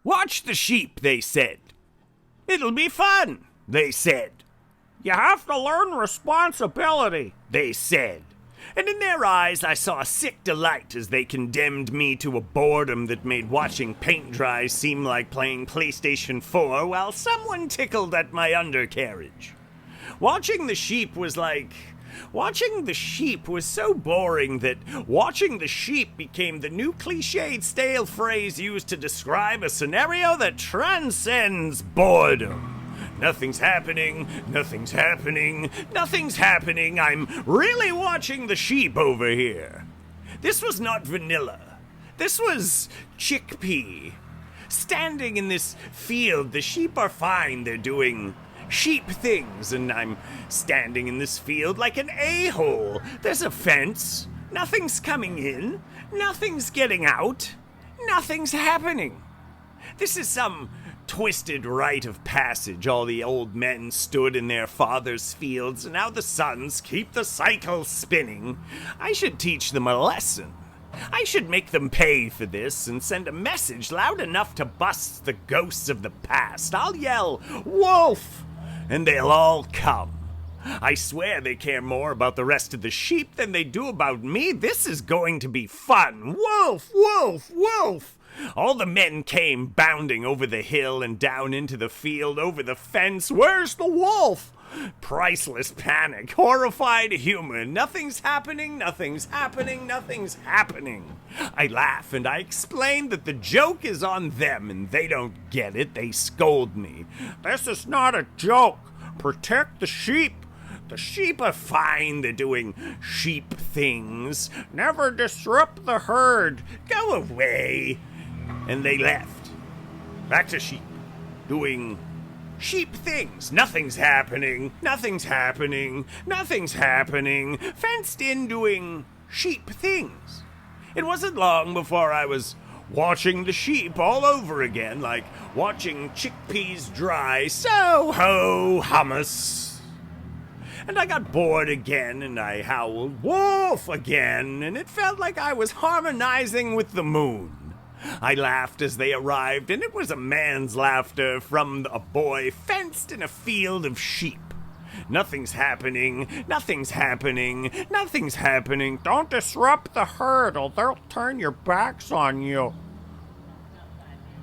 Watch the sheep, they said. It'll be fun, they said. You have to learn responsibility, they said. And in their eyes I saw a sick delight as they condemned me to a boredom that made watching paint dry seem like playing PlayStation 4 while someone tickled at my undercarriage. Watching the sheep was so boring that watching the sheep became the new cliched stale phrase used to describe a scenario that transcends boredom. Nothing's happening, nothing's happening, nothing's happening. I'm really watching the sheep over here. This was not vanilla. This was chickpea. Standing in this field, the sheep are fine. They're doing sheep things, and I'm standing in this field like an a-hole. There's a fence. Nothing's coming in. Nothing's getting out. Nothing's happening. This is some twisted rite of passage. All the old men stood in their fathers' fields, and now the sons keep the cycle spinning. I should teach them a lesson. I should make them pay for this and send a message loud enough to bust the ghosts of the past. I'll yell, "Wolf!" and they'll all come. I swear they care more about the rest of the sheep than they do about me. This is going to be fun. Wolf! Wolf! Wolf! All the men came bounding over the hill and down into the field, over the fence. Where's the wolf? Priceless panic, horrified humor. Nothing's happening, nothing's happening, nothing's happening. I laugh and I explain that the joke is on them and they don't get it. They scold me. This is not a joke. Protect the sheep. The sheep are fine. They're doing sheep things. Never disrupt the herd. Go away. And they left. Back to sheep. Doing sheep things. Nothing's happening. Nothing's happening. Nothing's happening. Fenced in doing sheep things. It wasn't long before I was watching the sheep all over again, like watching chickpeas dry. So ho hummus. And I got bored again, and I howled wolf again, and it felt like I was harmonizing with the moon. I laughed as they arrived, and it was a man's laughter from a boy fenced in a field of sheep. Nothing's happening, nothing's happening, nothing's happening. Don't disrupt the herd or they'll turn your backs on you.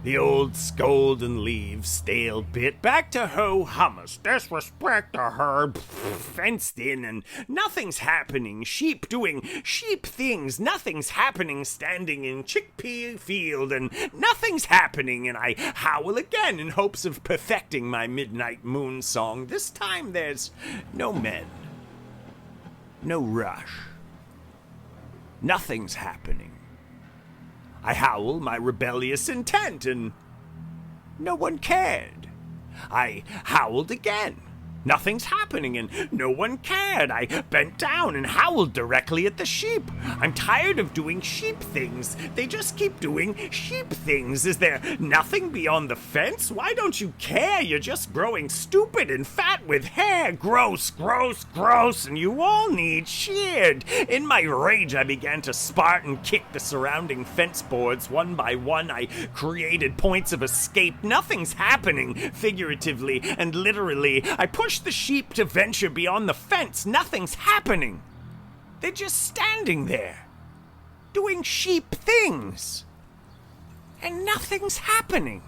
The old scold and leave stale bit. Back to ho hummus. Disrespect the herd. Fenced in and nothing's happening. Sheep doing sheep things. Nothing's happening. Standing in chickpea field and nothing's happening. And I howl again in hopes of perfecting my midnight moon song. This time there's no men. No rush. Nothing's happening. I howl my rebellious intent, and no one cared. I howled again. Nothing's happening, and no one cared. I bent down and howled directly at the sheep. I'm tired of doing sheep things. They just keep doing sheep things. Is there nothing beyond the fence? Why don't you care? You're just growing stupid and fat with hair. Gross, gross, gross, and you all need sheared. In my rage, I began to Spartan kick the surrounding fence boards. One by one, I created points of escape. Nothing's happening, figuratively and literally. I pushed the sheep to venture beyond the fence. Nothing's happening. They're just standing there, doing sheep things. And nothing's happening.